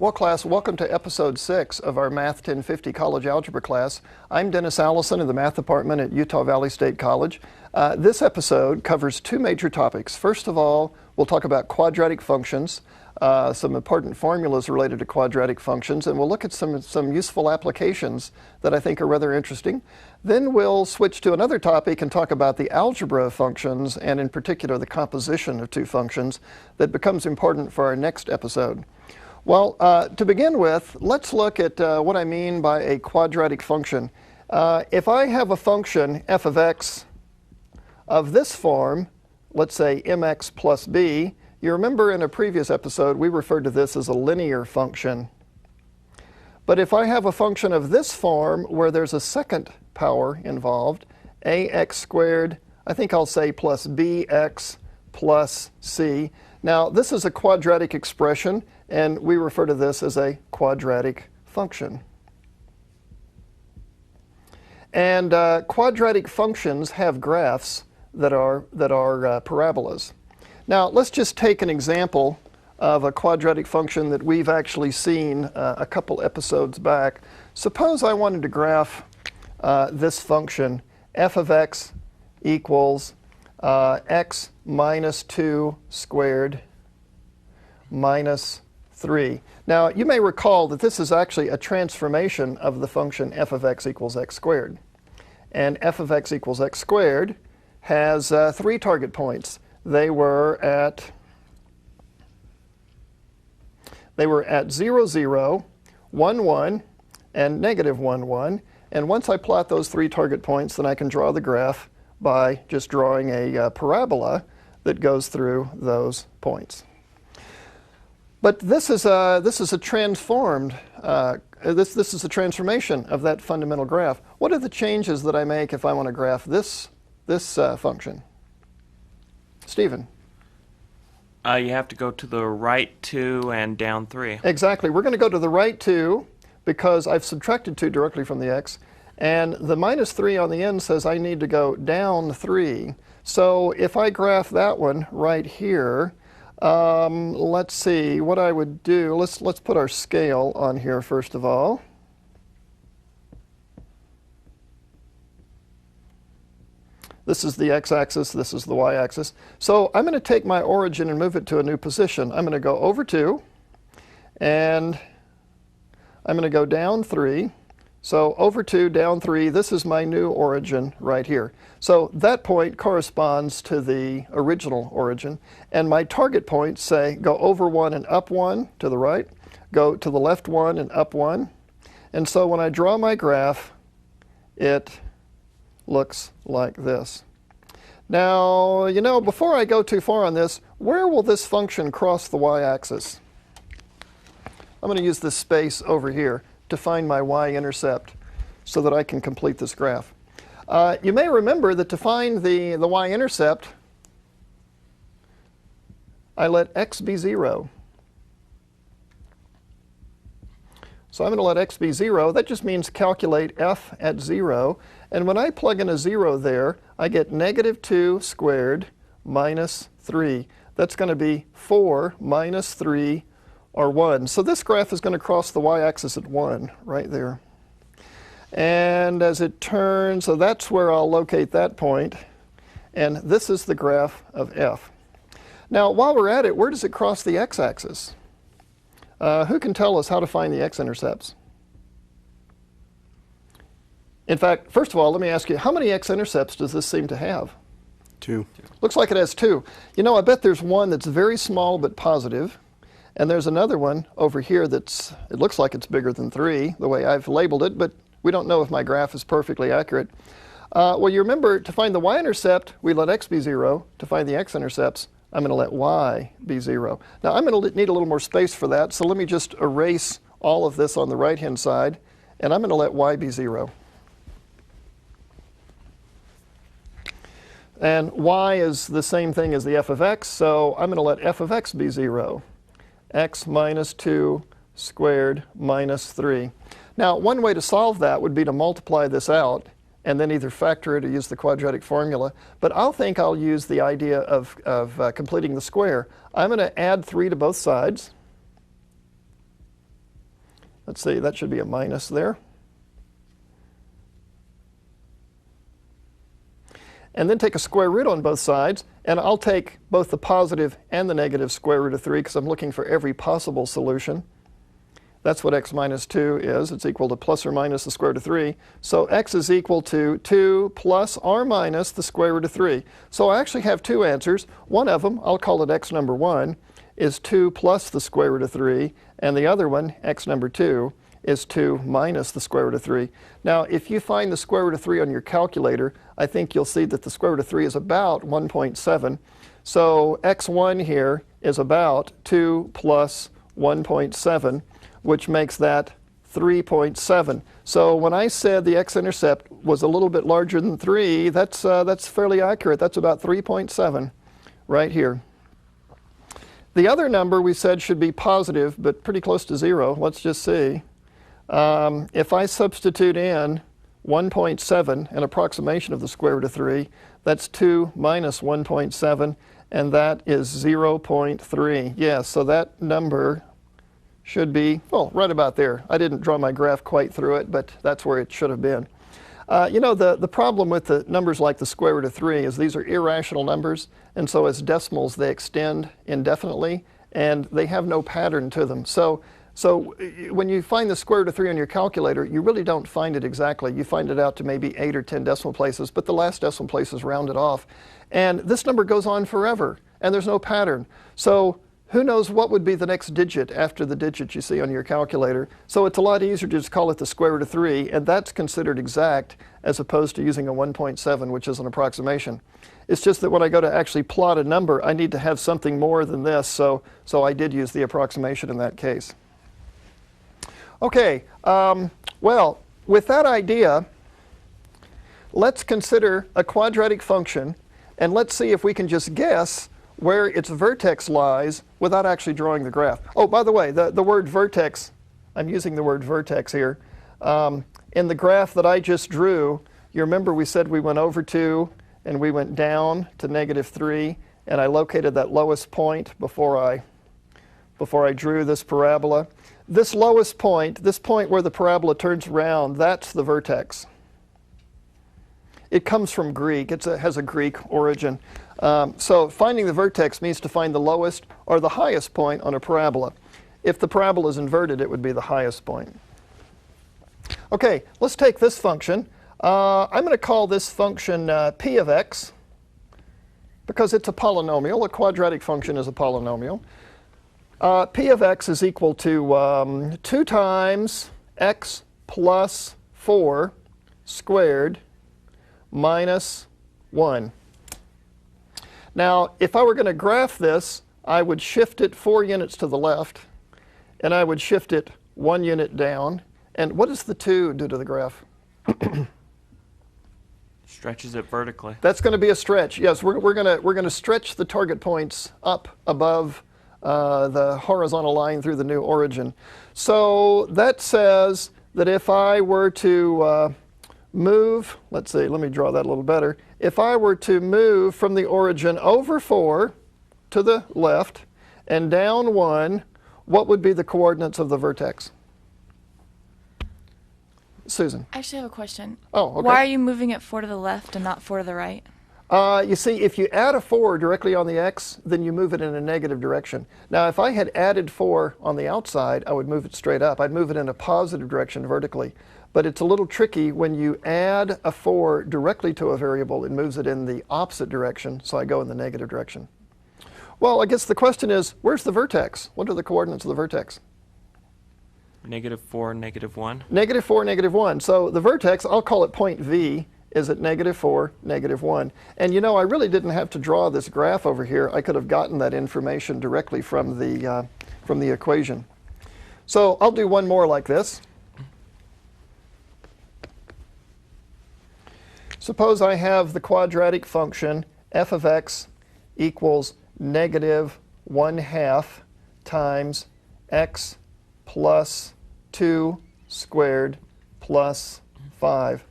Well, class, welcome to episode 6 of our Math 1050 college algebra class. I'm Dennis Allison in the math department at Utah Valley State College. This episode covers two major topics. First of all, we'll talk about quadratic functions, some important formulas related to quadratic functions, and we'll look at some useful applications that I think are rather interesting. Then we'll switch to another topic and talk about the algebra of functions, and in particular the composition of two functions that becomes important for our next episode. Well, to begin with, let's look at what I mean by a quadratic function. If I have a function, f of x, of this form, let's say mx plus b, you remember in a previous episode we referred to this as a linear function. But if I have a function of this form where there's a second power involved, ax squared, I think I'll say plus bx plus c. Now, this is a quadratic expression, and we refer to this as a quadratic function. And quadratic functions have graphs that are parabolas. Now, let's just take an example of a quadratic function that we've actually seen a couple episodes back. Suppose I wanted to graph this function, f of x equals x minus 2 squared minus 3. Now, you may recall that this is actually a transformation of the function f of x equals x squared. And f of x equals x squared has 3 target points. They were at 0, 0, 1, 1, and negative 1, 1. And once I plot those 3 target points, then I can draw the graph by just drawing a parabola that goes through those points. But this is a transformed, this is a transformation of that fundamental graph. What are the changes that I make if I want to graph this function? Stephen? You have to go to the right 2 and down 3. Exactly. We're going to go to the right 2 because I've subtracted 2 directly from the x. And the minus 3 on the end says I need to go down 3. So if I graph that one right here, let's see what I would do. Let's put our scale on here first of all. This is the x-axis, this is the y-axis. So I'm going to take my origin and move it to a new position. I'm going to go over 2, and I'm going to go down 3. So over 2, down 3, this is my new origin right here. So that point corresponds to the original origin. And my target points say go over 1 and up 1 to the right, go to the left 1 and up 1. And so when I draw my graph, it looks like this. Now, you know, before I go too far on this, where will this function cross the y-axis? I'm going to use this space over here to find my y-intercept so that I can complete this graph. You may remember that to find the y-intercept, I let x be 0. So I'm going to let x be 0. That just means calculate f at 0. And when I plug in a 0 there, I get negative 2 squared minus 3. That's going to be 4 minus 3, or 1. So this graph is going to cross the y-axis at 1, right there. And as it turns, so that's where I'll locate that point. And this is the graph of f. Now, while we're at it, where does it cross the x-axis? Who can tell us how to find the x-intercepts? In fact, first of all, let me ask you, how many x-intercepts does this seem to have? 2. Looks like it has 2. You know, I bet there's one that's very small but positive. And there's another one over here it looks like it's bigger than 3, the way I've labeled it, but we don't know if my graph is perfectly accurate. Well, you remember, to find the y-intercept, we let x be 0. To find the x-intercepts, I'm going to let y be 0. Now, I'm going to need a little more space for that, so let me just erase all of this on the right-hand side, and I'm going to let y be 0. And y is the same thing as the f of x, so I'm going to let f of x be 0. X minus 2 squared minus 3. Now, one way to solve that would be to multiply this out and then either factor it or use the quadratic formula. But I'll use the idea of completing the square. I'm going to add 3 to both sides. Let's see, that should be a minus there. And then take a square root on both sides, and I'll take both the positive and the negative square root of 3 because I'm looking for every possible solution. That's what x minus 2 is. It's equal to plus or minus the square root of 3. So x is equal to 2 plus or minus the square root of 3. So I actually have two answers. One of them, I'll call it x number 1, is 2 plus the square root of 3, and the other one, x number 2, is 2 minus the square root of 3. Now, if you find the square root of 3 on your calculator, I think you'll see that the square root of 3 is about 1.7. So x1 here is about 2 plus 1.7, which makes that 3.7. So when I said the x-intercept was a little bit larger than 3, that's fairly accurate. That's about 3.7 right here. The other number we said should be positive, but pretty close to 0. Let's just see. If I substitute in 1.7, an approximation of the square root of 3, that's 2 minus 1.7, and that is 0.3. Yes, so that number should be, well, right about there. I didn't draw my graph quite through it, but that's where it should have been. You know, the problem with the numbers like the square root of 3 is these are irrational numbers, and so as decimals they extend indefinitely, and they have no pattern to them. So when you find the square root of 3 on your calculator, you really don't find it exactly. You find it out to maybe 8 or 10 decimal places, but the last decimal place is rounded off. And this number goes on forever, and there's no pattern. So who knows what would be the next digit after the digit you see on your calculator. So it's a lot easier to just call it the square root of 3, and that's considered exact as opposed to using a 1.7, which is an approximation. It's just that when I go to actually plot a number, I need to have something more than this, so I did use the approximation in that case. Okay, well, with that idea, let's consider a quadratic function, and let's see if we can just guess where its vertex lies without actually drawing the graph. Oh, by the way, the word vertex, I'm using the word vertex here. In the graph that I just drew, you remember we said we went over 2 and we went down to -3, and I located that lowest point before I drew this parabola. This lowest point, this point where the parabola turns around, that's the vertex. It comes from Greek. It has a Greek origin. So finding the vertex means to find the lowest or the highest point on a parabola. If the parabola is inverted, it would be the highest point. Okay, let's take this function. I'm going to call this function p of x because it's a polynomial. A quadratic function is a polynomial. P of x is equal to 2 times x plus 4 squared minus 1. Now, if I were going to graph this, I would shift it 4 units to the left, and I would shift it 1 unit down. And what does the 2 do to the graph? Stretches it vertically. That's going to be a stretch. Yes, we're going to stretch the target points up above the horizontal line through the new origin. So that says that if I were to move, let's see, let me draw that a little better. If I were to move from the origin over 4 to the left and down 1, what would be the coordinates of the vertex? Susan. I actually have a question. Oh, okay. Why are you moving it 4 to the left and not 4 to the right? You see, if you add a 4 directly on the x, then you move it in a negative direction. Now, if I had added 4 on the outside, I would move it straight up. I'd move it in a positive direction vertically. But it's a little tricky when you add a 4 directly to a variable, it moves it in the opposite direction, so I go in the negative direction. Well, I guess the question is, where's the vertex? What are the coordinates of the vertex? -4, -1. -4, -1. So the vertex, I'll call it point V, is at -4, -1. And you know, I really didn't have to draw this graph over here. I could have gotten that information directly from the equation. So I'll do one more like this. Suppose I have the quadratic function f of x equals -1/2 times x plus 2 squared plus 5.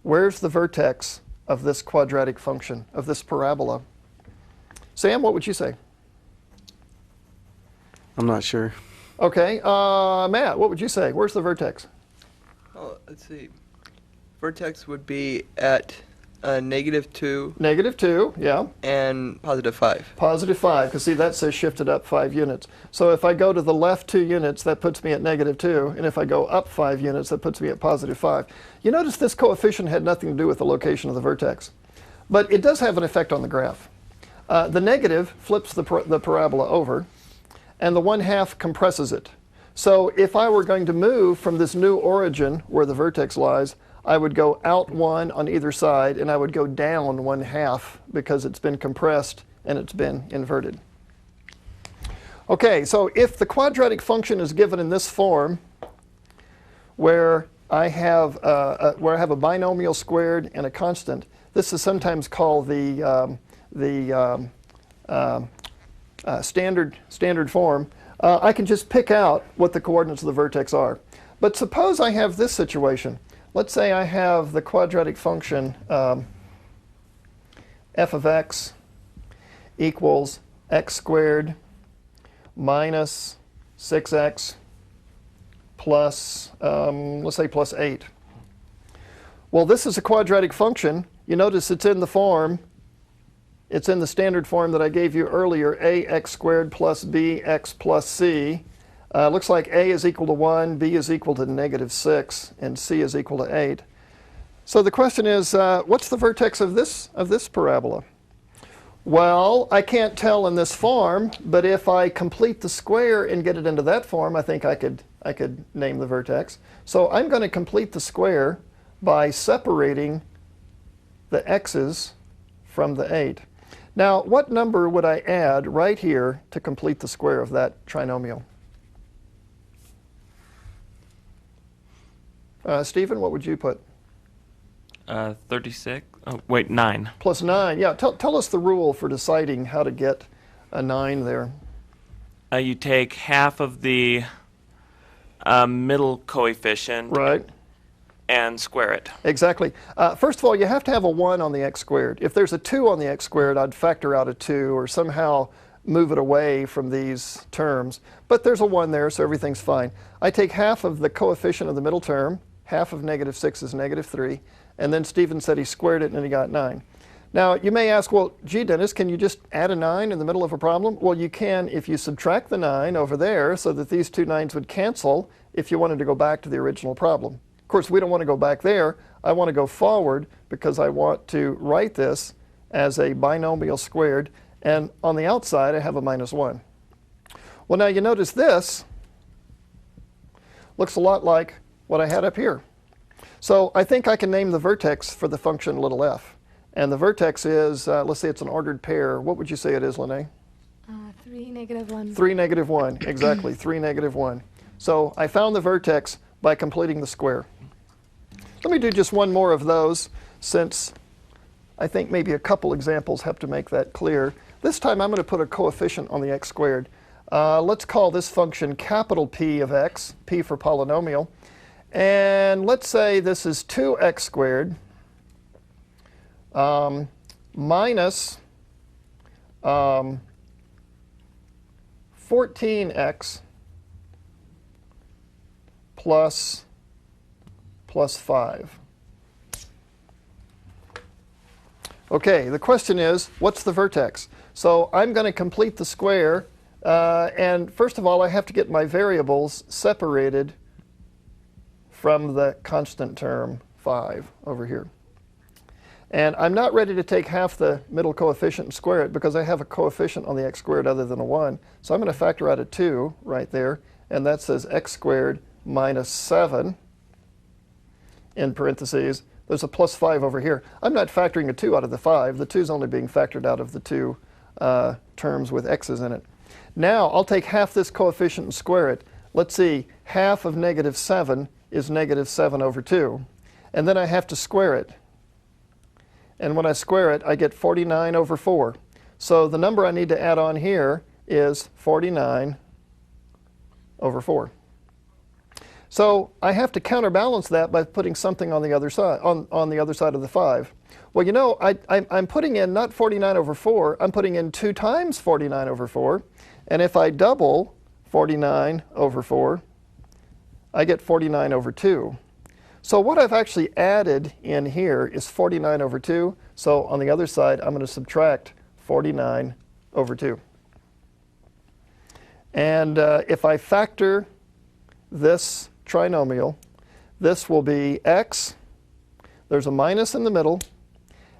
Where's the vertex of this quadratic function, of this parabola? Sam, what would you say? I'm not sure. Okay, Matt, what would you say? Where's the vertex? Oh, let's see. Vertex would be at -2 -2, yeah. and +5. +5, because see, that says shifted up 5 units. So if I go to the left 2 units, that puts me at -2, and if I go up 5 units, that puts me at +5. You notice this coefficient had nothing to do with the location of the vertex, but it does have an effect on the graph. The negative flips the parabola over, and the 1/2 compresses it. So if I were going to move from this new origin where the vertex lies, I would go out 1 on either side, and I would go down 1/2 because it's been compressed and it's been inverted. Okay, so if the quadratic function is given in this form, where I have a binomial squared and a constant, this is sometimes called the standard form. I can just pick out what the coordinates of the vertex are. But suppose I have this situation. Let's say I have the quadratic function f of x equals x squared minus 6x plus, let's say plus 8. Well, this is a quadratic function. You notice it's in the form, it's in the standard form that I gave you earlier, ax squared plus bx plus c. Looks like a is equal to 1, b is equal to -6, and c is equal to 8. So the question is, what's the vertex of this parabola? Well, I can't tell in this form, but if I complete the square and get it into that form, I think I could name the vertex. So I'm going to complete the square by separating the x's from the 8. Now, what number would I add right here to complete the square of that trinomial? Stephen, what would you put? 36. Oh, wait, 9. Plus 9. Yeah, tell us the rule for deciding how to get a 9 there. You take half of the middle coefficient Right. and square it. Exactly. First of all, you have to have a 1 on the x squared. If there's a 2 on the x squared, I'd factor out a 2 or somehow move it away from these terms. But there's a 1 there, so everything's fine. I take half of the coefficient of the middle term. Half of -6 is -3. And then Stephen said he squared it and he got 9. Now, you may ask, well, gee, Dennis, can you just add a 9 in the middle of a problem? Well, you can if you subtract the 9 over there so that these two 9s would cancel if you wanted to go back to the original problem. Of course, we don't want to go back there. I want to go forward because I want to write this as a binomial squared. And on the outside, I have a -1. Well, now you notice this looks a lot like what I had up here. So I think I can name the vertex for the function little f. And the vertex is, let's say it's an ordered pair. What would you say it is, Lene? 3, -1. 3, -1. Exactly, 3, -1. So I found the vertex by completing the square. Let me do just one more of those, since I think maybe a couple examples have to make that clear. This time I'm going to put a coefficient on the x squared. Let's call this function capital P of x, P for polynomial. And let's say this is 2x squared minus 14x plus 5. Okay, the question is, what's the vertex? So I'm going to complete the square, and first of all, I have to get my variables separated from the constant term 5 over here. And I'm not ready to take half the middle coefficient and square it because I have a coefficient on the x squared other than a 1. So I'm going to factor out a 2 right there, and that says x squared minus 7 in parentheses. There's a plus 5 over here. I'm not factoring a 2 out of the 5. The 2 is only being factored out of the 2 terms with x's in it. Now I'll take half this coefficient and square it. Let's see, half of -7 is -7 over 2. And then I have to square it. And when I square it, I get 49 over 4. So the number I need to add on here is 49 over 4. So I have to counterbalance that by putting something on the other side, on the other side of the 5. Well, you know, I'm putting in not 49 over 4, I'm putting in 2 times 49 over 4. And if I double 49 over 4. I get 49 over 2. So what I've actually added in here is 49 over 2. So on the other side, I'm going to subtract 49 over 2. And if I factor this trinomial, this will be x. There's a minus in the middle.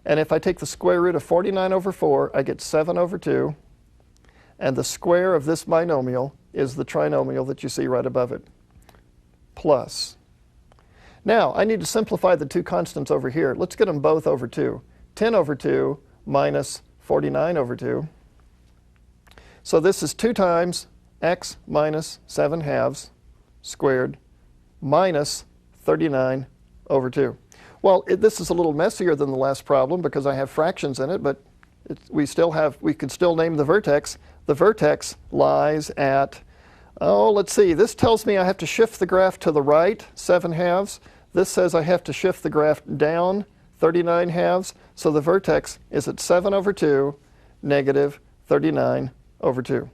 And if I take the square root of 49 over 4, I get 7 over 2. And the square of this binomial is the trinomial that you see right above it, plus. Now, I need to simplify the two constants over here. Let's get them both over 2. 10 over 2 minus 49 over 2. So this is 2 times x minus 7 halves squared minus 39 over 2. Well, this is a little messier than the last problem because I have fractions in it, but we could still name the vertex. The vertex lies at, let's see, this tells me I have to shift the graph to the right, 7 halves. This says I have to shift the graph down, 39 halves. So the vertex is at 7 over 2, negative 39 over 2.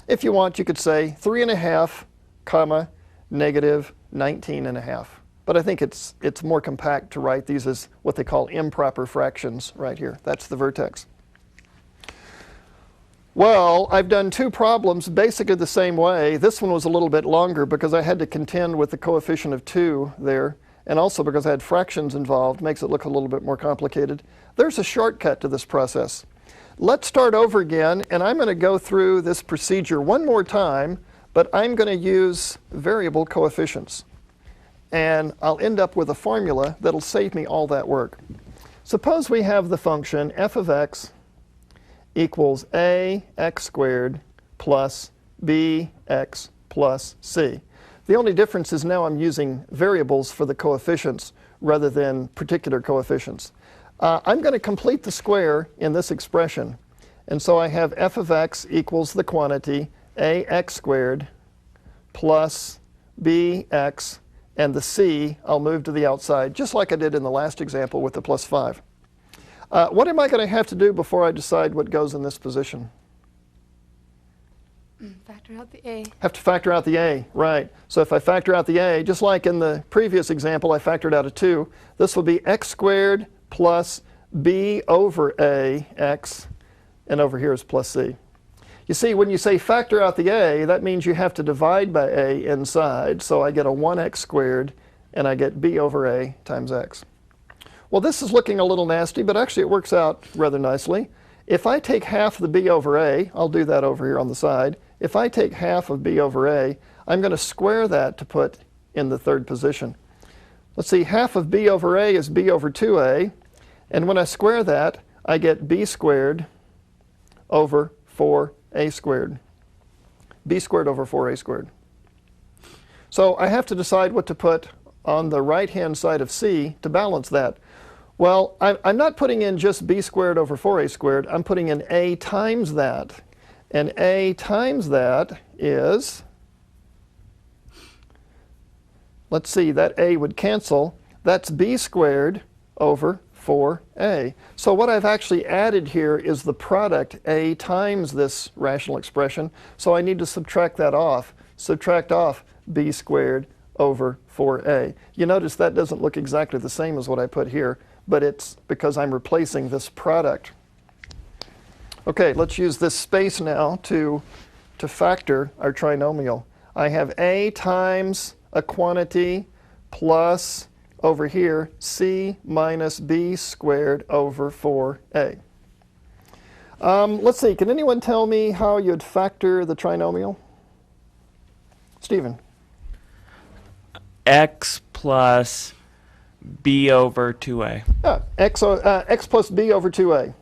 If you want, you could say 3.5, comma, negative 19.5. But I think it's more compact to write these as what they call improper fractions right here. That's the vertex. Well, I've done 2 problems basically the same way. This one was a little bit longer because I had to contend with the coefficient of 2 there, and also because I had fractions involved. Makes it look a little bit more complicated. There's a shortcut to this process. Let's start over again, and I'm going to go through this procedure one more time, but I'm going to use variable coefficients. And I'll end up with a formula that'll save me all that work. Suppose we have the function f of x equals ax squared plus bx plus c. The only difference is now I'm using variables for the coefficients rather than particular coefficients. I'm going to complete the square in this expression. And so I have f of x equals the quantity ax squared plus bx, and the c I'll move to the outside, just like I did in the last example with the plus 5. What am I going to have to do before I decide what goes in this position? Factor out the a. Have to factor out the a, right. So if I factor out the a, just like in the previous example, I factored out a 2. This will be x squared plus b over a x, and over here is plus c. You see, when you say factor out the a, that means you have to divide by a inside. So I get a 1x squared, and I get b over a times x. Well, this is looking a little nasty, but actually it works out rather nicely. If I take half the b over a, I'll do that over here on the side. If I take half of b over a, I'm going to square that to put in the third position. Let's see, half of b over a is b over 2a. And when I square that, I get b squared over 4a squared. b squared over 4a squared. So I have to decide what to put on the right-hand side of c to balance that. Well, I'm not putting in just b squared over 4a squared. I'm putting in a times that. And a times that is, let's see, that a would cancel. That's b squared over 4a. So what I've actually added here is the product a times this rational expression. So I need to subtract that off. Subtract off b squared over 4a. You notice that doesn't look exactly the same as what I put here, but it's because I'm replacing this product. Okay, let's use this space now to factor our trinomial. I have a times a quantity plus, over here, c minus b squared over 4a. Let's see, can anyone tell me how you'd factor the trinomial? Stephen. X plus b over 2a. Yeah, x plus b over 2a.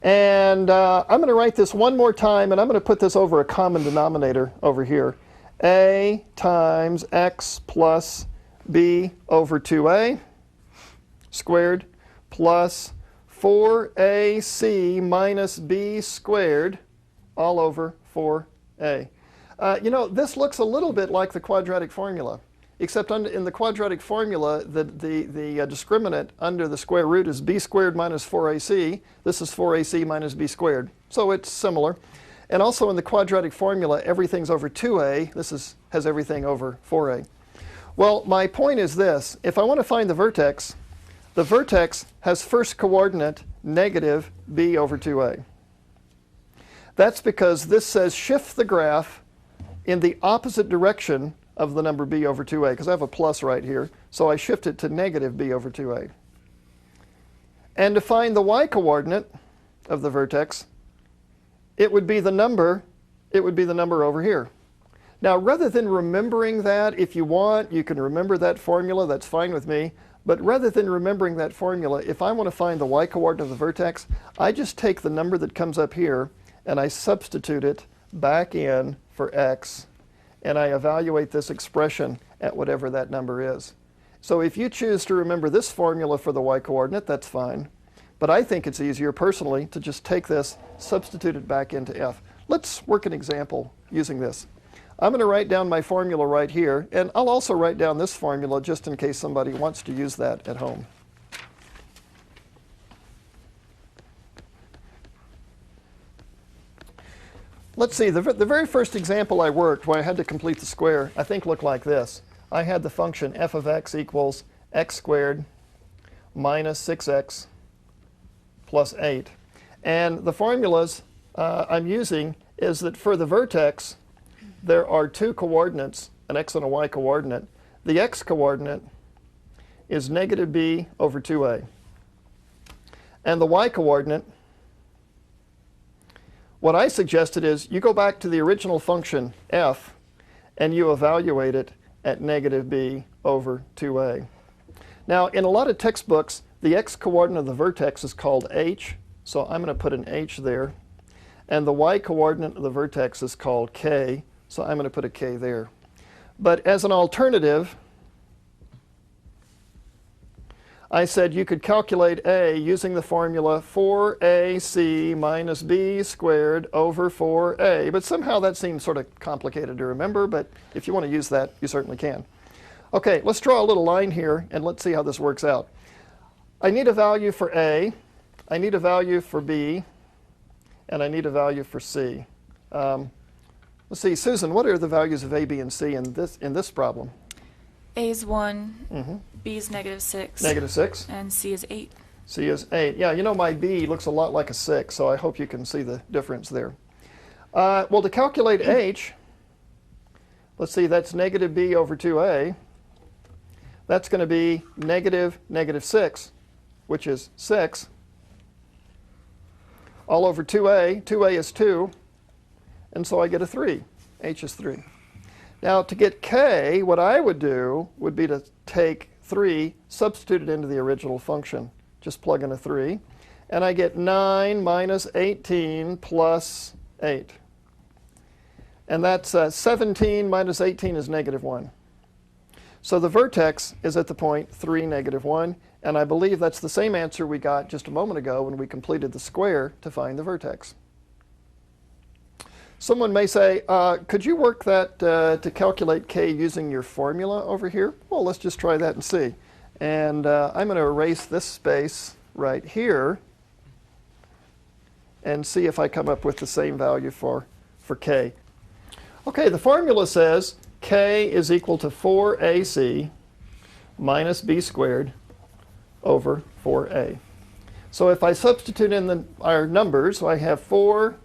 And I'm going to write this one more time, and I'm going to put this over a common denominator over here. A times x plus b over 2a squared plus 4ac minus b squared all over 4a. You know, this looks a little bit like the quadratic formula, except in the quadratic formula, the discriminant under the square root is b squared minus 4ac. This is 4ac minus b squared. So it's similar. And also in the quadratic formula, everything's over 2a. This has everything over 4a. Well, my point is this. If I want to find the vertex has first coordinate negative b over 2a. That's because this says shift the graph in the opposite direction of the number b over 2a, because I have a plus right here, so I shift it to negative b over 2a. And to find the y-coordinate of the vertex, it would be the number over here. Now, rather than remembering that, if you want, you can remember that formula, that's fine with me. But rather than remembering that formula, if I want to find the y-coordinate of the vertex, I just take the number that comes up here and I substitute it back in for x, and I evaluate this expression at whatever that number is. So if you choose to remember this formula for the y-coordinate, that's fine. But I think it's easier personally to just take this, substitute it back into f. Let's work an example using this. I'm going to write down my formula right here, and I'll also write down this formula just in case somebody wants to use that at home. Let's see, the very first example I worked where I had to complete the square, I think looked like this. I had the function f of x equals x squared minus 6x plus 8. And the formulas I'm using is that for the vertex, there are two coordinates, an x and a y coordinate. The x coordinate is negative b over 2a. And the y coordinate, what I suggested is you go back to the original function f and you evaluate it at negative b over 2a. Now, in a lot of textbooks, the x coordinate of the vertex is called h, so I'm going to put an h there. And the y coordinate of the vertex is called k, so I'm going to put a k there. But as an alternative, I said you could calculate a using the formula 4ac minus b squared over 4a. But somehow that seems sort of complicated to remember, but if you want to use that, you certainly can. Okay, let's draw a little line here, and let's see how this works out. I need a value for a, I need a value for b, and I need a value for c. Let's see, Susan, what are the values of a, b, and c in this problem? A is 1, B is negative 6. Negative 6. And C is 8. C is 8. Yeah, you know my b looks a lot like a 6, so I hope you can see the difference there. Well, to calculate h, let's see, that's negative b over 2a. That's going to be negative 6, which is 6, all over 2a. 2a is 2, and so I get a 3. H is 3. Now, to get k, what I would do would be to take 3, substitute it into the original function. Just plug in a 3. And I get 9 minus 18 plus 8. And that's 17 minus 18 is negative 1. So the vertex is at the point 3, negative 1. And I believe that's the same answer we got just a moment ago when we completed the square to find the vertex. Someone may say, could you work that to calculate k using your formula over here? Well, let's just try that and see. And I'm going to erase this space right here and see if I come up with the same value for k. Okay, the formula says k is equal to 4ac minus b squared over 4a. So if I substitute in our numbers, I have 4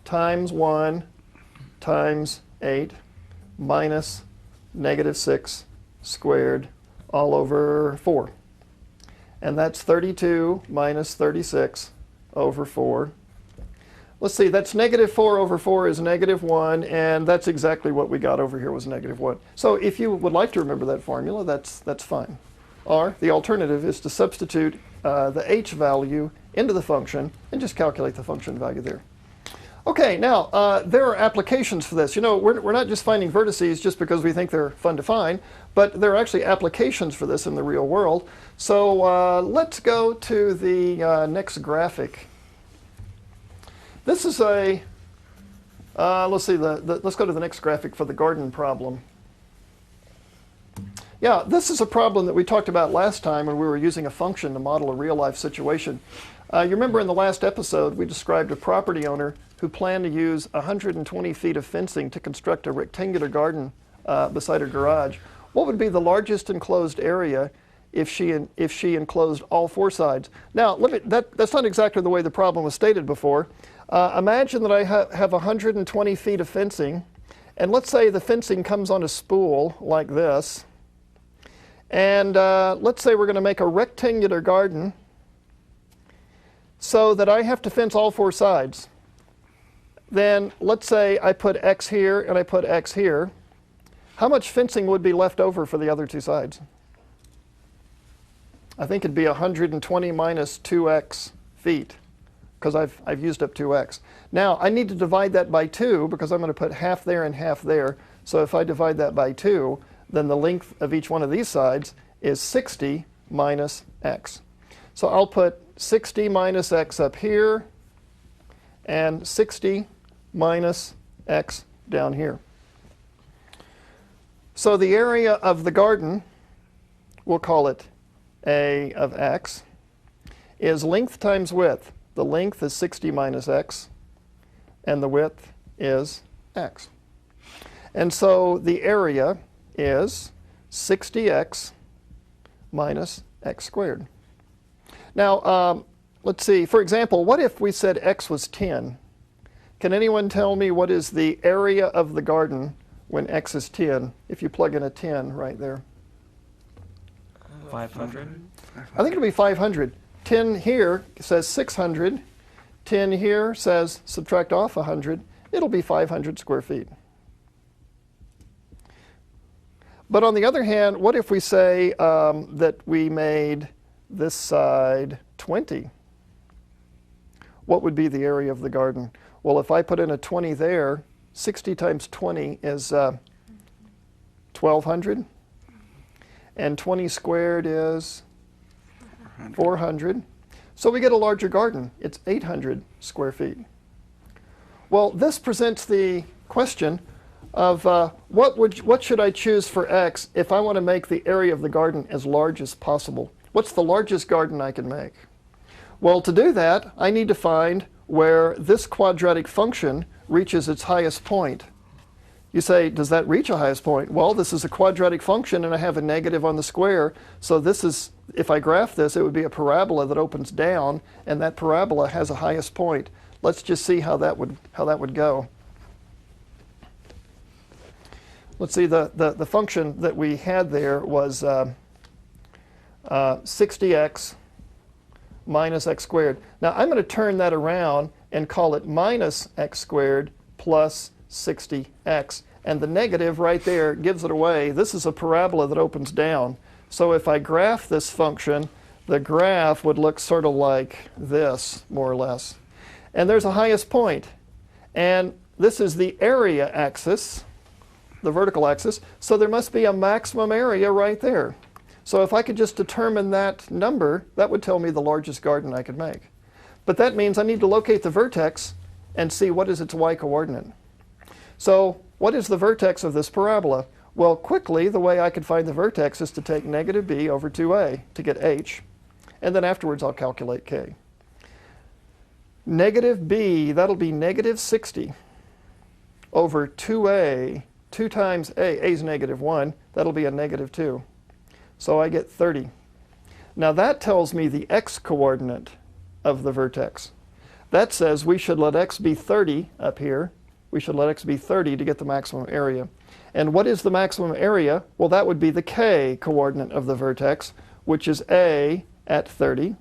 times 1 times 8 minus negative 6 squared all over 4. And that's 32 minus 36 over 4. Let's see, that's negative 4 over 4 is negative 1, and that's exactly what we got over here was negative 1. So if you would like to remember that formula, that's fine. Or the alternative is to substitute the h value into the function and just calculate the function value there. Okay, now there are applications for this. You know, we're not just finding vertices just because we think they're fun to find, but there are actually applications for this in the real world. So let's go to the next graphic. This is a, let's see, let's go to the next graphic for the garden problem. Yeah, this is a problem that we talked about last time when we were using a function to model a real-life situation. You remember in the last episode we described a property owner who planned to use 120 feet of fencing to construct a rectangular garden beside her garage, what would be the largest enclosed area if she enclosed all 4 sides? Now, that's not exactly the way the problem was stated before. Imagine that I have 120 feet of fencing, and let's say the fencing comes on a spool like this. And let's say we're going to make a rectangular garden so that I have to fence all 4 sides. Then let's say I put X here and I put X here. How much fencing would be left over for the other 2 sides? I think it'd be 120 minus 2x feet, because I've used up 2x. Now, I need to divide that by 2, because I'm going to put half there and half there. So if I divide that by 2, then the length of each one of these sides is 60 minus x. So I'll put 60 minus x up here, and 60 minus x down here. So the area of the garden, we'll call it A of x, is length times width. The length is 60 minus x, and the width is x. And so the area is 60x minus x squared. Now, let's see. For example, what if we said x was 10? Can anyone tell me what is the area of the garden when x is 10, if you plug in a 10 right there? 500. I think it'll be 500. 10 here says 600. 10 here says subtract off 100. It'll be 500 square feet. But on the other hand, what if we say that we made this side 20? What would be the area of the garden? Well, if I put in a 20 there, 60 times 20 is 1,200. And 20 squared is 400. So we get a larger garden. It's 800 square feet. Well, this presents the question of what should I choose for x if I want to make the area of the garden as large as possible? What's the largest garden I can make? Well, to do that, I need to find where this quadratic function reaches its highest point. You say, does that reach a highest point? Well, this is a quadratic function, and I have a negative on the square. So this is, if I graph this, it would be a parabola that opens down, and that parabola has a highest point. Let's just see how that would go. Let's see, the function that we had there was 60x minus x squared. Now, I'm going to turn that around and call it minus x squared plus 60x. And the negative right there gives it away. This is a parabola that opens down. So if I graph this function, the graph would look sort of like this, more or less. And there's a highest point. And this is the area axis, the vertical axis. So there must be a maximum area right there. So if I could just determine that number, that would tell me the largest garden I could make. But that means I need to locate the vertex and see what is its y-coordinate. So what is the vertex of this parabola? Well, quickly, the way I could find the vertex is to take negative b over 2a to get h. And then afterwards, I'll calculate k. Negative b, that'll be negative 60 over 2a. 2 times a is negative 1. That'll be a negative 2. So I get 30. Now that tells me the x-coordinate of the vertex. That says we should let x be 30 up here. We should let x be 30 to get the maximum area. And what is the maximum area? Well, that would be the k-coordinate of the vertex, which is a at 30.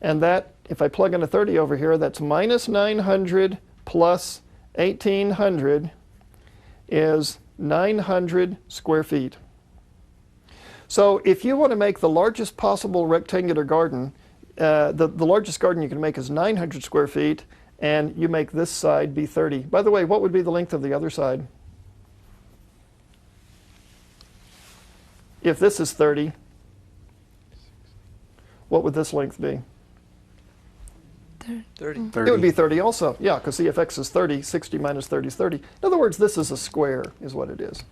And that, if I plug in a 30 over here, that's minus 900 plus 1,800 is 900 square feet. So if you want to make the largest possible rectangular garden, the largest garden you can make is 900 square feet, and you make this side be 30. By the way, what would be the length of the other side? If this is 30, what would this length be? 30. It would be 30 also. Yeah, because see, if x is 30, 60 minus 30 is 30. In other words, this is a square, is what it is.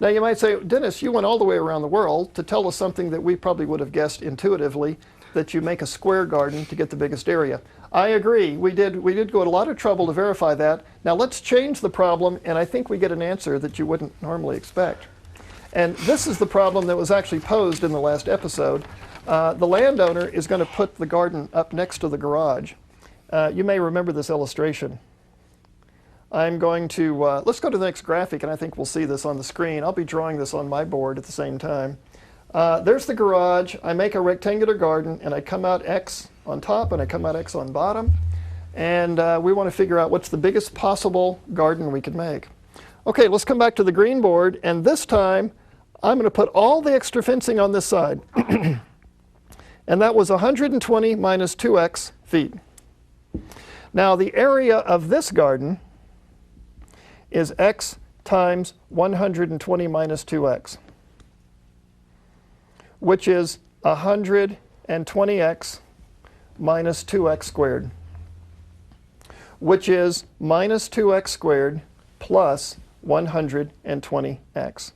Now you might say, Dennis, you went all the way around the world to tell us something that we probably would have guessed intuitively. that you make a square garden to get the biggest area. I agree. We did go to a lot of trouble to verify that. Now let's change the problem, and I think we get an answer that you wouldn't normally expect. And this is the problem that was actually posed in the last episode. The landowner is going to put the garden up next to the garage. You may remember this illustration. I'm going to, let's go to the next graphic, and I think we'll see this on the screen. I'll be drawing this on my board at the same time. There's the garage. I make a rectangular garden, and I come out X on top, and I come out X on bottom. And we want to figure out what's the biggest possible garden we could make. Okay, let's come back to the green board, and this time I'm going to put all the extra fencing on this side. And that was 120 minus 2x feet. Now the area of this garden is x times 120 minus 2x, which is 120x minus 2x squared, which is minus 2x squared plus 120x.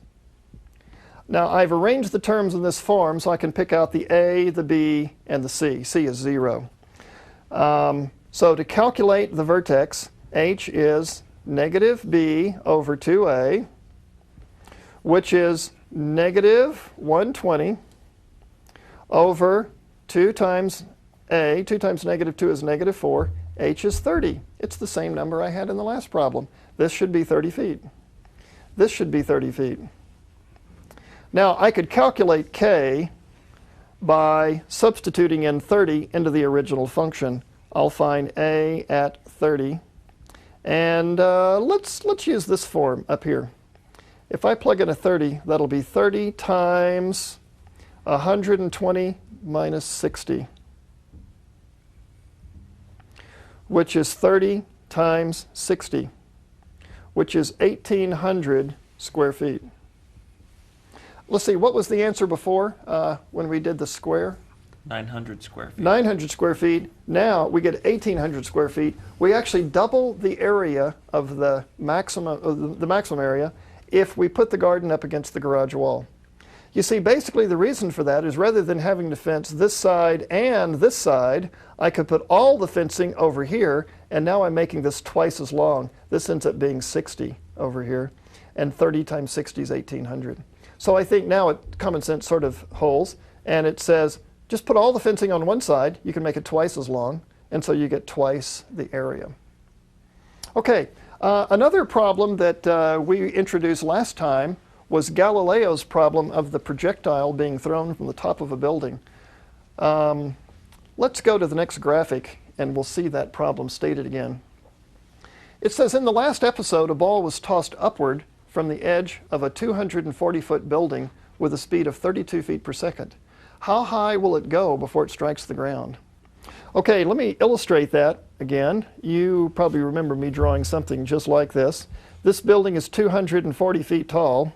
Now I've arranged the terms in this form so I can pick out the a, the b, and the c. C is 0. So to calculate the vertex, h is negative b over 2a, which is negative 120 over 2 times a. 2 times negative 2 is negative 4. H is 30. It's the same number I had in the last problem. This should be 30 feet. This should be 30 feet. Now I could calculate k by substituting in 30 into the original function. I'll find a at 30. And let's use this form up here. If I plug in a 30, that'll be 30 times 120 minus 60, which is 30 times 60, which is 1,800 square feet. Let's see, what was the answer before when we did the square? 900 square feet. 900 square feet. Now we get 1,800 square feet. We actually double the area of the maximum area if we put the garden up against the garage wall. You see, basically the reason for that is rather than having to fence this side and this side, I could put all the fencing over here, and now I'm making this twice as long. This ends up being 60 over here, and 30 times 60 is 1,800. So I think now common sense sort of holds, and it says, just put all the fencing on one side, you can make it twice as long, and so you get twice the area. Okay, another problem that we introduced last time was Galileo's problem of the projectile being thrown from the top of a building. Let's go to the next graphic, and we'll see that problem stated again. It says, in the last episode, a ball was tossed upward from the edge of a 240-foot building with a speed of 32 feet per second. How high will it go before it strikes the ground? Okay, let me illustrate that again. You probably remember me drawing something just like this. This building is 240 feet tall,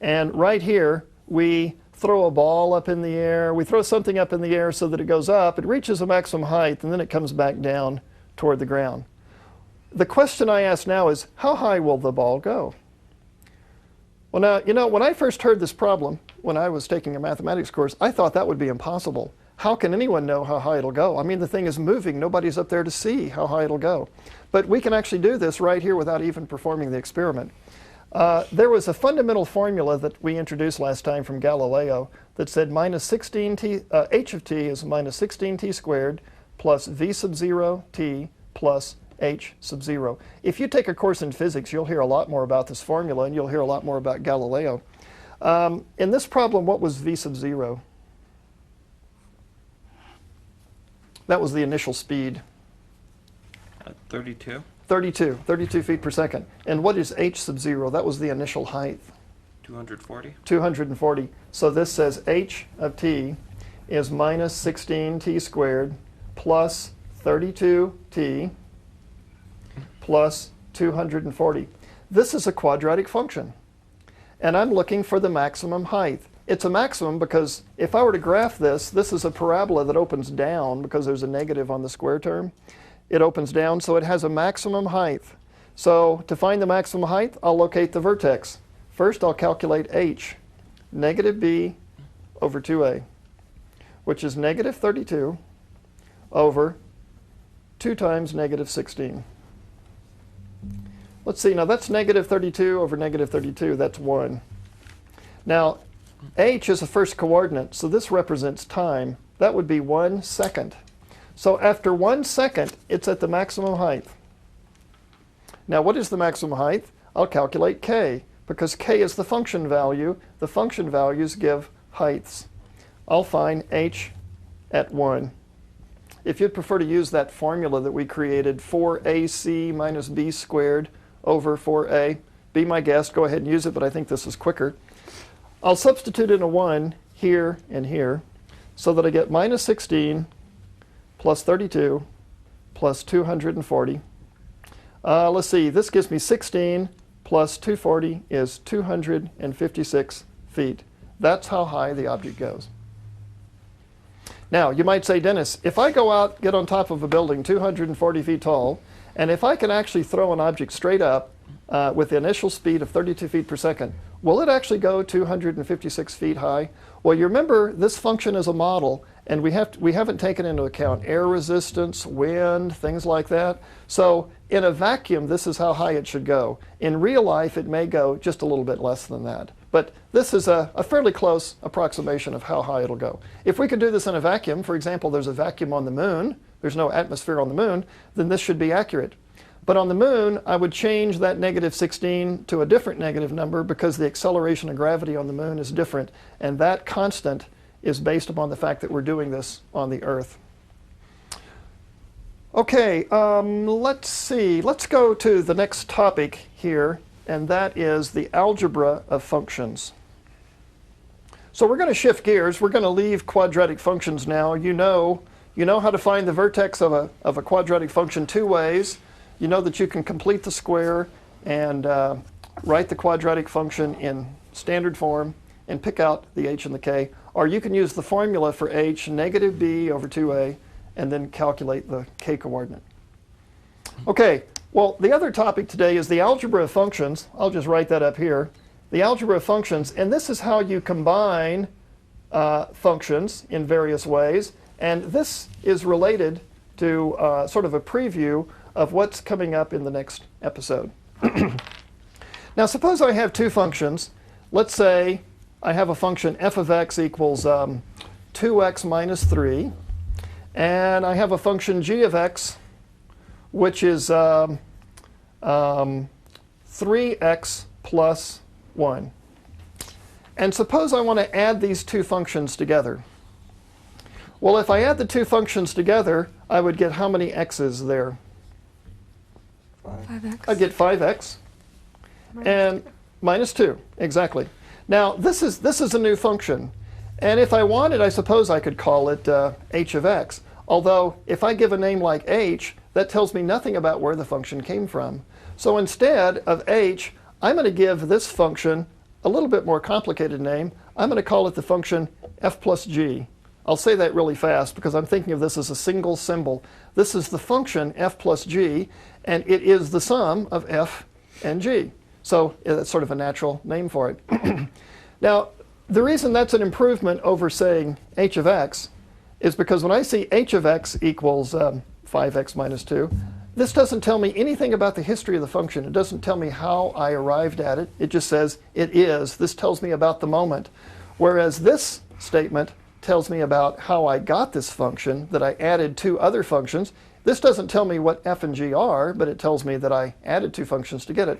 and right here we throw a ball up in the air. We throw something up in the air so that it goes up, it reaches a maximum height, and then it comes back down toward the ground. The question I ask now is, how high will the ball go? Well, now, you know, when I first heard this problem, when I was taking a mathematics course, I thought that would be impossible. How can anyone know how high it'll go? I mean, the thing is moving. Nobody's up there to see how high it'll go. But we can actually do this right here without even performing the experiment. There was a fundamental formula that we introduced last time from Galileo that said minus 16t, h of t is minus 16t squared plus v sub 0 t plus h sub 0. If you take a course in physics, you'll hear a lot more about this formula, and you'll hear a lot more about Galileo. In this problem, what was v sub 0? That was the initial speed. 32. 32 feet per second. And what is h sub 0? That was the initial height. 240. 240. So this says h of t is minus 16t squared plus 32t plus 240. This is a quadratic function, and I'm looking for the maximum height. It's a maximum because if I were to graph this, this is a parabola that opens down because there's a negative on the square term. It opens down, so it has a maximum height. So to find the maximum height, I'll locate the vertex. First, I'll calculate h, negative b over 2a, which is negative 32 over 2 times negative 16. Let's see, now that's negative 32 over negative 32, that's 1. Now, h is a first coordinate, so this represents time. That would be 1 second. So after 1 second, it's at the maximum height. Now, what is the maximum height? I'll calculate k, because k is the function value. The function values give heights. I'll find h at 1. If you'd prefer to use that formula that we created, 4ac minus b squared over 4a, be my guest, go ahead and use it, but I think this is quicker. I'll substitute in a 1 here and here, so that I get minus 16 plus 32 plus 240. Let's see, this gives me 16 plus 240 is 256 feet. That's how high the object goes. Now, you might say, Dennis, if I go out, get on top of a building 240 feet tall, and if I can actually throw an object straight up with the initial speed of 32 feet per second, will it actually go 256 feet high? Well, you remember this function is a model, and we haven't taken into account air resistance, wind, things like that. So in a vacuum, this is how high it should go. In real life, it may go just a little bit less than that. But this is a fairly close approximation of how high it'll go. If we could do this in a vacuum, for example, there's a vacuum on the moon, there's no atmosphere on the moon, then this should be accurate. But on the moon, I would change that negative 16 to a different negative number because the acceleration of gravity on the moon is different. And that constant is based upon the fact that we're doing this on the Earth. Okay, let's see. Let's go to the next topic here, and that is the algebra of functions. So we're going to shift gears. We're going to leave quadratic functions now. You know how to find the vertex of a quadratic function two ways. You know that you can complete the square and write the quadratic function in standard form and pick out the h and the k. Or you can use the formula for h, negative b over 2a, and then calculate the k coordinate. Okay, well, the other topic today is the algebra of functions. I'll just write that up here. The algebra of functions, and this is how you combine functions in various ways. And this is related to sort of a preview of what's coming up in the next episode. Now, suppose I have two functions. Let's say I have a function f of x equals 2x minus 3. And I have a function g of x, which is 3x plus 1. And suppose I want to add these two functions together. Well, if I add the two functions together, I would get how many x's there? 5x. I'd get 5x and minus 2, exactly. Now, this is a new function. And if I wanted, I suppose I could call it h of x. Although, if I give a name like h, that tells me nothing about where the function came from. So instead of h, I'm going to give this function a little bit more complicated name. I'm going to call it the function f plus g. I'll say that really fast because I'm thinking of this as a single symbol. This is the function f plus g, and it is the sum of f and g. So that's sort of a natural name for it. Now, the reason that's an improvement over saying h of x is because when I see h of x equals 5x minus 2, this doesn't tell me anything about the history of the function. It doesn't tell me how I arrived at it. It just says it is. This tells me about the moment. Whereas this statement tells me about how I got this function, that I added two other functions. This doesn't tell me what f and g are, but it tells me that I added two functions to get it.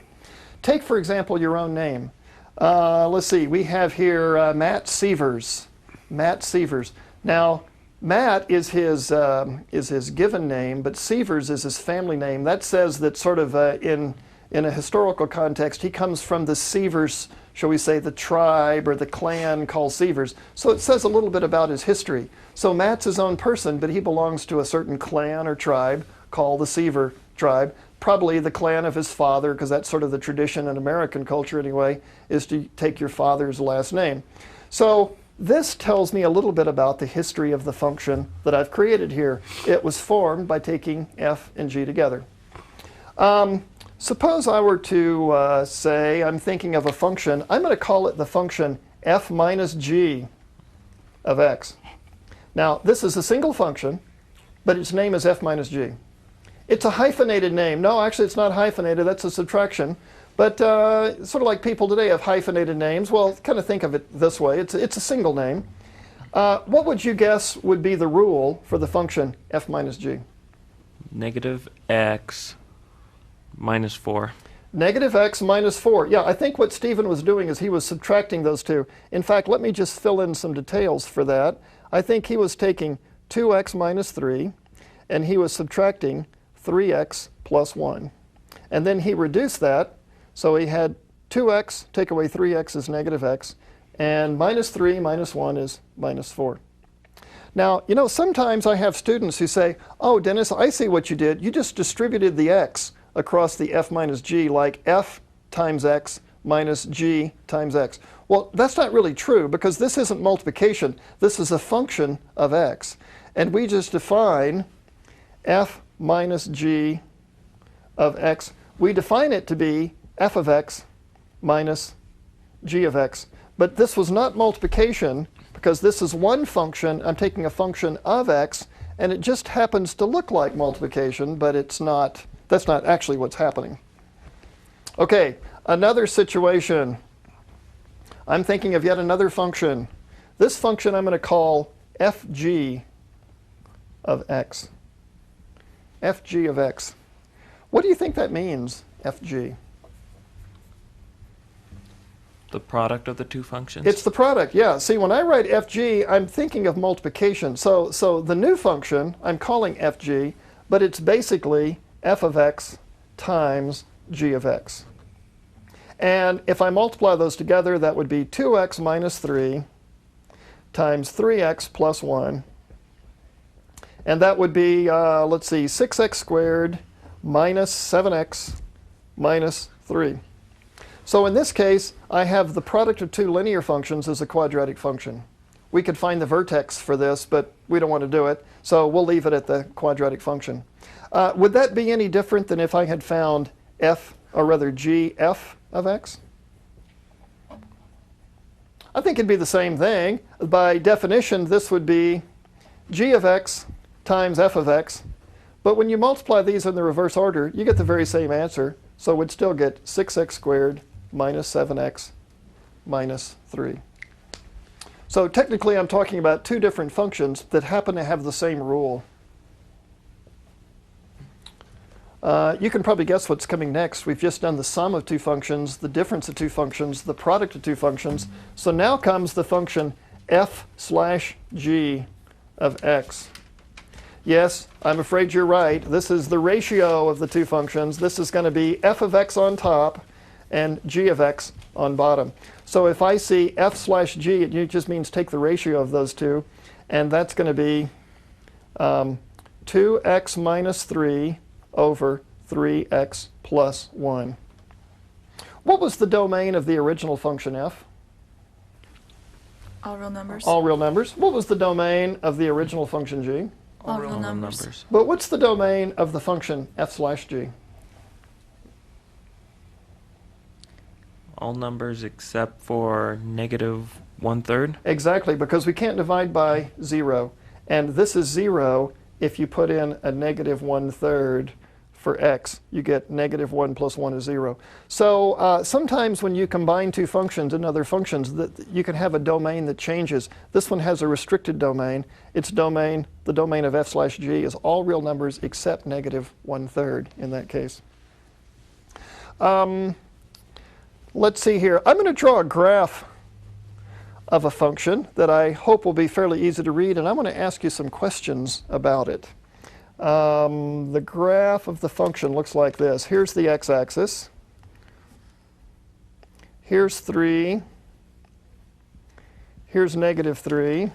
Take, for example, your own name. Let's see, we have here Matt Sievers. Matt Sievers. Now, Matt is his given name, but Sievers is his family name. That says that sort of in a historical context, he comes from the Sievers, shall we say, the tribe or the clan called Sievers. So it says a little bit about his history. So Matt's his own person, but he belongs to a certain clan or tribe called the Siever tribe. Probably the clan of his father, because that's sort of the tradition in American culture anyway, is to take your father's last name. So this tells me a little bit about the history of the function that I've created here. It was formed by taking f and g together. Suppose I were to say I'm thinking of a function. I'm going to call it the function f minus g of x. Now, this is a single function, but its name is f minus g. It's a hyphenated name. No, actually, it's not hyphenated. That's a subtraction. But sort of like people today have hyphenated names. Well, kind of think of it this way. It's a single name. What would you guess would be the rule for the function f minus g? Negative x minus 4. Negative x minus 4. Yeah, I think what Stephen was doing is he was subtracting those two. In fact, let me just fill in some details for that. I think he was taking 2x minus 3, and he was subtracting 3x plus 1. And then he reduced that, so he had 2x, take away 3x is negative x, and minus 3 minus 1 is minus 4. Now, you know, sometimes I have students who say, oh, Dennis, I see what you did. You just distributed the x across the f minus g, like f times x minus g times x. Well, that's not really true, because this isn't multiplication. This is a function of x. And we just define f minus g of x. We define it to be f of x minus g of x. But this was not multiplication, because this is one function. I'm taking a function of x, and it just happens to look like multiplication, but it's not. That's not actually what's happening. Okay, another situation. I'm thinking of yet another function. This function I'm going to call fg of x. fg of x. What do you think that means, fg? The product of the two functions? It's the product, yeah. See, when I write fg, I'm thinking of multiplication. So the new function I'm calling fg, but it's basically f of x times g of x. And if I multiply those together, that would be 2x minus 3 times 3x plus 1. And that would be, let's see, 6x squared minus 7x minus 3. So in this case, I have the product of two linear functions as a quadratic function. We could find the vertex for this, but we don't want to do it. So we'll leave it at the quadratic function. Would that be any different than if I had found f, or rather gf of x? I think it'd be the same thing. By definition, this would be g of x times f of x. But when you multiply these in the reverse order, you get the very same answer. So we'd still get 6x squared minus 7x minus 3. So technically, I'm talking about two different functions that happen to have the same rule. You can probably guess what's coming next. We've just done the sum of two functions, the difference of two functions, the product of two functions. So now comes the function f slash g of x. Yes, I'm afraid you're right. This is the ratio of the two functions. This is going to be f of x on top and g of x on bottom. So if I see f slash g, it just means take the ratio of those two. And that's going to be 2x minus 3 over 3x plus 1. What was the domain of the original function f? All real numbers. All real numbers. What was the domain of the original function g? All real numbers. But what's the domain of the function f slash g? All numbers except for negative 1/3. Exactly, because we can't divide by 0. And this is 0 if you put in a negative 1/3 for x. You get negative 1 plus 1 is 0. So sometimes when you combine two functions and other functions, you can have a domain that changes. This one has a restricted domain. Its domain, the domain of f slash g, is all real numbers except negative 1/3 in that case. Let's see here. I'm going to draw a graph of a function that I hope will be fairly easy to read, and I'm going to ask you some questions about it. The graph of the function looks like this. Here's the x-axis. Here's 3. Here's negative 3.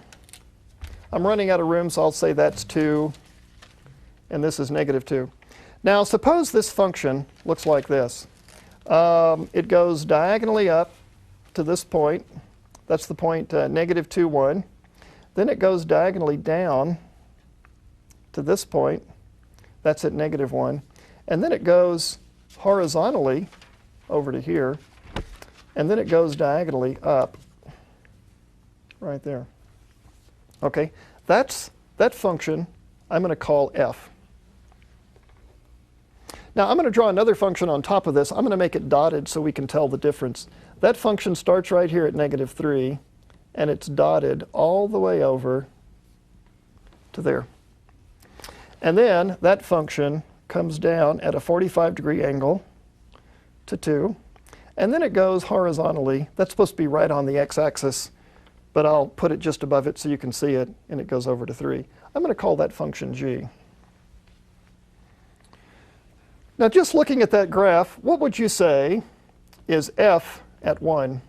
I'm running out of room, so I'll say that's 2. And this is negative 2. Now, suppose this function looks like this. It goes diagonally up to this point. That's the point negative 2, 1. Then it goes diagonally down to this point. That's at negative 1. And then it goes horizontally over to here. And then it goes diagonally up right there. Okay, that function I'm going to call f. Now I'm going to draw another function on top of this. I'm going to make it dotted so we can tell the difference. That function starts right here at -3, and it's dotted all the way over to there. And then that function comes down at a 45-degree angle to 2. And then it goes horizontally. That's supposed to be right on the x-axis, but I'll put it just above it so you can see it, and it goes over to 3. I'm going to call that function g. Now, just looking at that graph, what would you say is f at 1?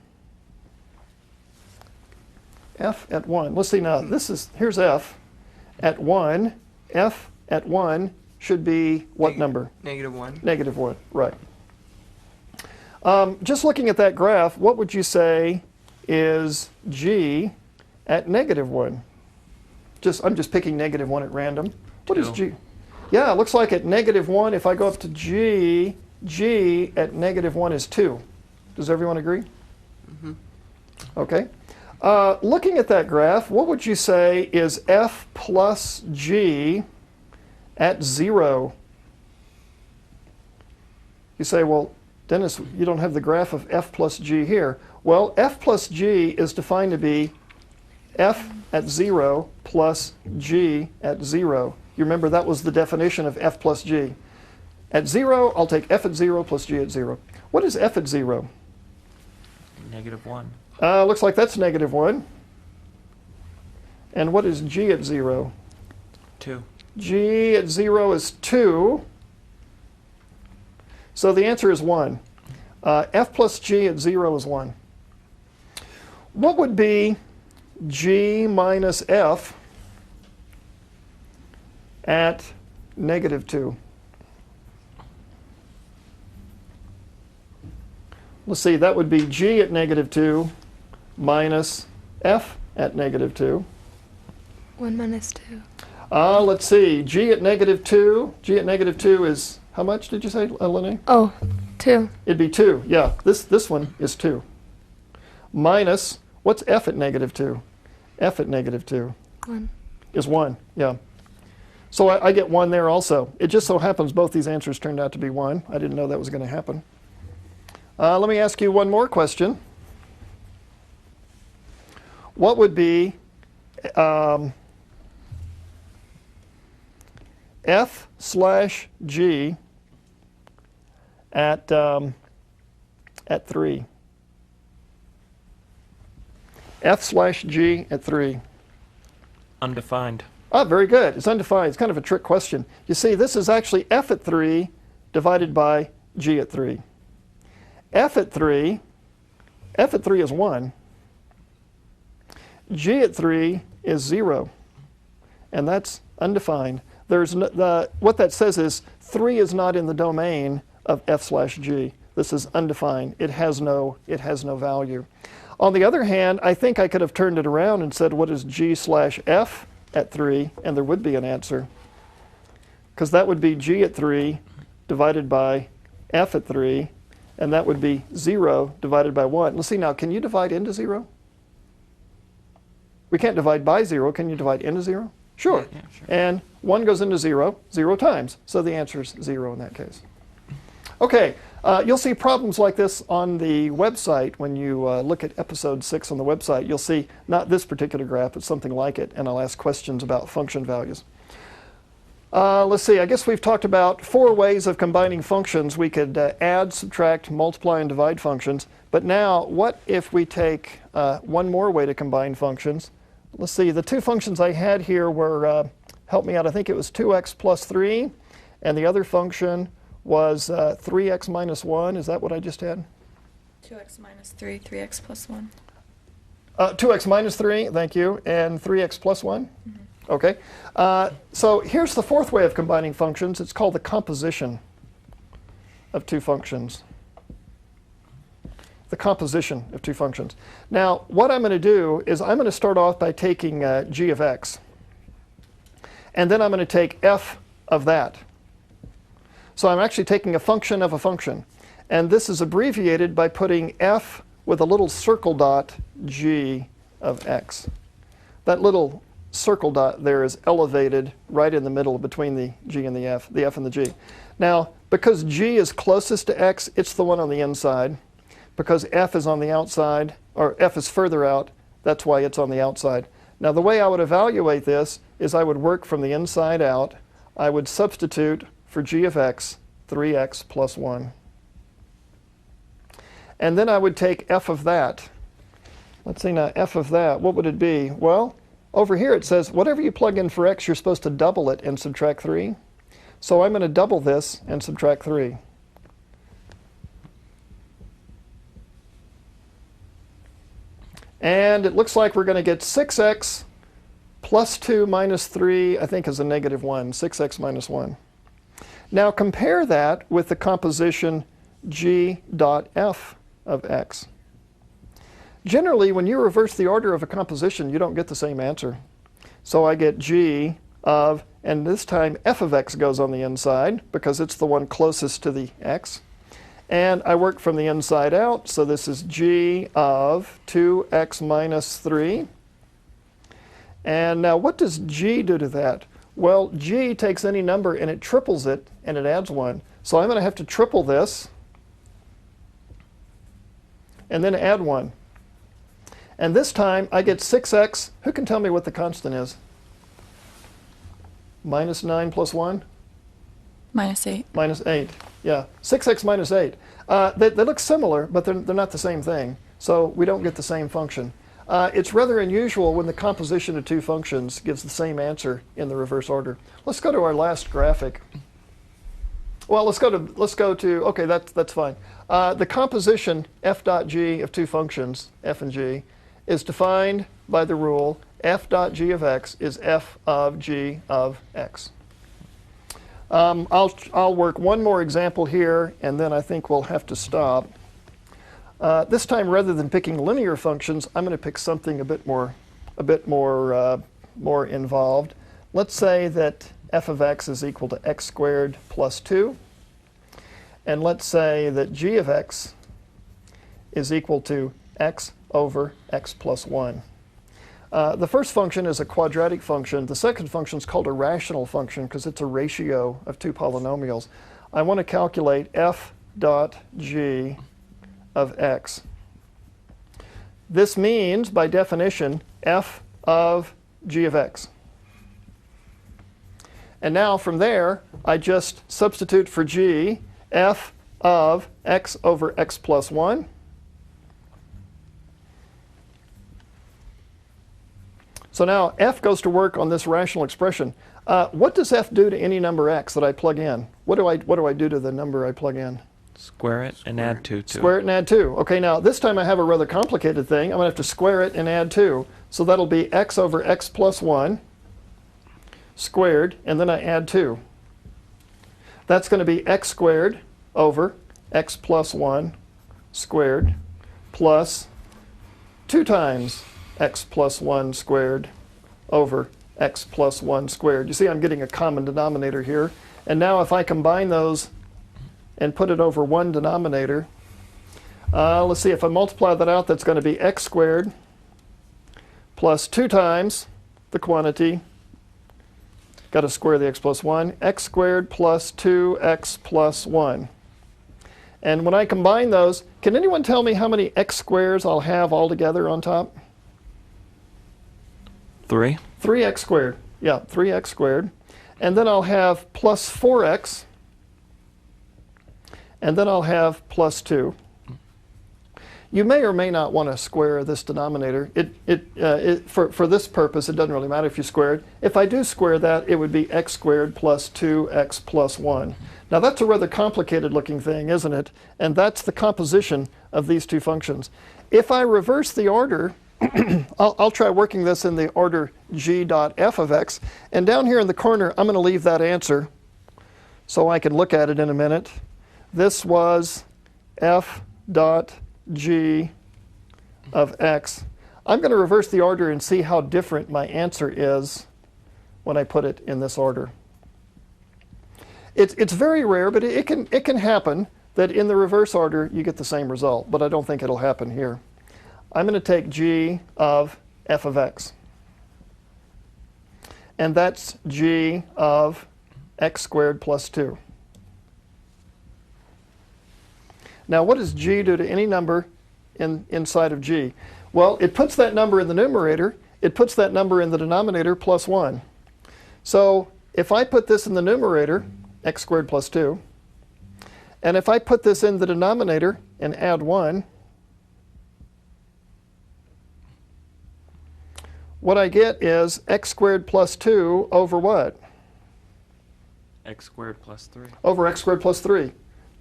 F at 1. Let's see now. Here's f at 1. F at 1 should be what number? -1. -1, right. Just looking at that graph, what would you say is g at -1? I'm just picking -1 at random. What is 2. g? Yeah, it looks like at -1, if I go up to g at -1 is 2. Does everyone agree? Mm-hmm. Okay. Looking at that graph, what would you say is f plus g at 0? You say, well, Dennis, you don't have the graph of f plus g here. Well, f plus g is defined to be f at 0 plus g at 0. You remember that was the definition of f plus g. At 0, I'll take f at 0 plus g at 0. What is f at 0? -1. Looks like that's -1. And what is g at 0? 2. G at 0 is 2. So the answer is 1. F plus g at 0 is 1. What would be g minus f at -2? Let's see, that would be g at -2 minus f at -2. 1 minus 2. Let's see, g at -2. G at -2 is, how much did you say, Lenny? Oh, 2. It'd be 2, yeah. This one is 2. Minus, what's f at -2? F at -2 1. is 1, yeah. So I get 1 there also. It just so happens both these answers turned out to be 1. I didn't know that was going to happen. Let me ask you one more question. What would be f slash g at 3? F slash g at 3. Undefined. Ah, very good. It's undefined. It's kind of a trick question. You see, this is actually f at 3 divided by g at 3. F at 3 is 1. G at 3 is 0. And that's undefined. What that says is 3 is not in the domain of f slash g. This is undefined. It has no value. On the other hand, I think I could have turned it around and said, what is g slash f at 3? And there would be an answer. Because that would be g at 3 divided by f at 3. And that would be 0 divided by 1. Let's see now, can you divide into 0? We can't divide by 0. Can you divide into 0? Sure. Yeah, sure. And 1 goes into 0 times. So the answer is 0 in that case. Okay, you'll see problems like this on the website. When you look at episode 6 on the website, you'll see not this particular graph, but something like it. And I'll ask questions about function values. Let's see, I guess we've talked about 4 ways of combining functions. We could add, subtract, multiply, and divide functions. But now, what if we take one more way to combine functions? Let's see, the 2 functions I had here were, help me out, I think it was 2x plus 3, and the other function was 3x minus 1. Is that what I just had? 2x minus 3, 3x plus 1. 2x minus 3, thank you, and 3x plus 1? Mm-hmm. Okay, so here's the 4th way of combining functions. It's called the composition of 2 functions. The composition of 2 functions. Now, what I'm going to do is I'm going to start off by taking g of x. And then I'm going to take f of that. So I'm actually taking a function of a function. And this is abbreviated by putting f with a little circle dot g of x. That little circle dot there is elevated right in the middle between the g and the f and the g. Now, because g is closest to x, it's the one on the inside. Because f is on the outside, or f is further out, that's why it's on the outside. Now, the way I would evaluate this is I would work from the inside out. I would substitute for g of x 3x plus 1. And then I would take f of that. Let's see now, f of that, what would it be? Well, over here it says whatever you plug in for x, you're supposed to double it and subtract 3. So I'm going to double this and subtract 3. And it looks like we're going to get 6x plus 2 minus 3, I think is a negative 1, 6x minus 1. Now compare that with the composition g dot f of x. Generally, when you reverse the order of a composition, you don't get the same answer. So I get g of, and this time f of x goes on the inside because it's the one closest to the x. And I work from the inside out, so this is g of 2x minus 3. And now what does g do to that? Well, g takes any number and it triples it and it adds 1. So I'm going to have to triple this and then add 1. And this time I get 6x. Who can tell me what the constant is? Minus 9 plus 1? Minus 8. Minus 8. Yeah, 6x minus 8. They look similar, but they're not the same thing. So we don't get the same function. It's rather unusual when the composition of two functions gives the same answer in the reverse order. Let's go to our last graphic. Well, let's go to okay, that's fine. The composition f dot g of two functions, f and g, is defined by the rule f dot g of x is f of g of x. I'll work one more example here, and then I think we'll have to stop. This time, rather than picking linear functions, I'm going to pick something a bit more involved. Let's say that f of x is equal to x squared plus 2. And let's say that g of x is equal to x over x plus 1. The first function is a quadratic function. The second function is called a rational function because it's a ratio of two polynomials. I want to calculate f dot g of x. This means, by definition, f of g of x. And now from there, I just substitute for g f of x over x plus 1. So now f goes to work on this rational expression. What does f do to any number x that I plug in? What do I do to the number I plug in? Square it and add 2 to it. Square it and add 2. Okay, now this time I have a rather complicated thing. I'm going to have to square it and add 2. So that'll be x over x plus 1 squared, and then I add 2. That's going to be x squared over x plus 1 squared plus 2 times x plus 1 squared over x plus 1 squared. You see I'm getting a common denominator here. And now if I combine those and put it over one denominator, let's see, if I multiply that out, that's going to be x squared plus 2 times the quantity. Got to square the x plus 1. X squared plus 2x plus 1. And when I combine those, can anyone tell me how many x squares I'll have altogether on top? 3. 3x squared. Yeah, 3x squared. And then I'll have plus 4x. And then I'll have plus 2. You may or may not want to square this denominator. For this purpose, it doesn't really matter if you square it. If I do square that, it would be x squared plus 2x plus 1. Now that's a rather complicated looking thing, isn't it? And that's the composition of these two functions. If I reverse the order, I'll try working this in the order g dot f of x. And down here in the corner, I'm going to leave that answer so I can look at it in a minute. This was f dot g of x. I'm going to reverse the order and see how different my answer is when I put it in this order. It's very rare, but it can happen that in the reverse order you get the same result, but I don't think it'll happen here. I'm going to take g of f of x. and that's g of x squared plus 2. Now, what does g do to any number inside of g? Well, it puts that number in the numerator. It puts that number in the denominator plus 1. So if I put this in the numerator, x squared plus 2, and if I put this in the denominator and add 1, what I get is x squared plus 2 over what? X squared plus 3. Over x squared plus 3.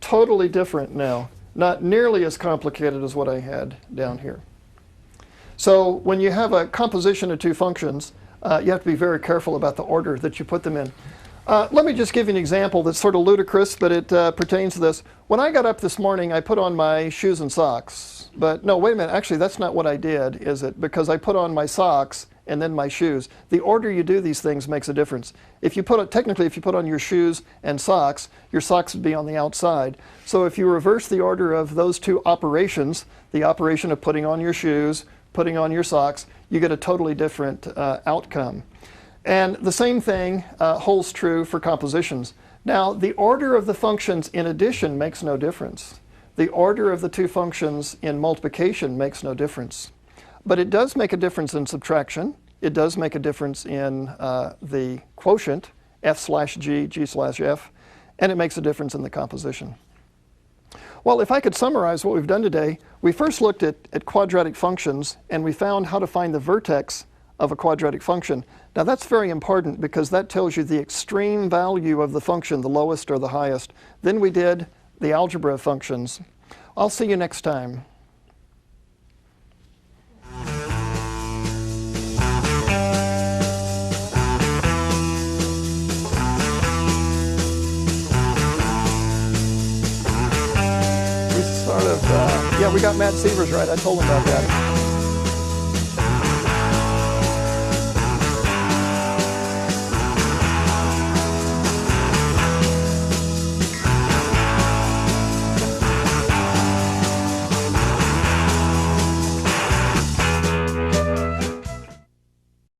Totally different now. Not nearly as complicated as what I had down here. So when you have a composition of two functions, you have to be very careful about the order that you put them in. Let me just give you an example that's sort of ludicrous, but it pertains to this. When I got up this morning, I put on my shoes and socks. But no, wait a minute. Actually, that's not what I did, is it? Because I put on my socks and then my shoes. The order you do these things makes a difference. If you technically, if you put on your shoes and socks, your socks would be on the outside. So if you reverse the order of those two operations, the operation of putting on your shoes, putting on your socks, you get a totally different outcome. And the same thing holds true for compositions. Now, the order of the functions in addition makes no difference. The order of the two functions in multiplication makes no difference. But it does make a difference in subtraction. It does make a difference in the quotient, f slash g, g slash f, and it makes a difference in the composition. Well, if I could summarize what we've done today, we first looked at quadratic functions, and we found how to find the vertex of a quadratic function. Now that's very important because that tells you the extreme value of the function, the lowest or the highest. Then we did the algebra of functions. I'll see you next time. Yeah, we got Matt Sievers right. I told him about that.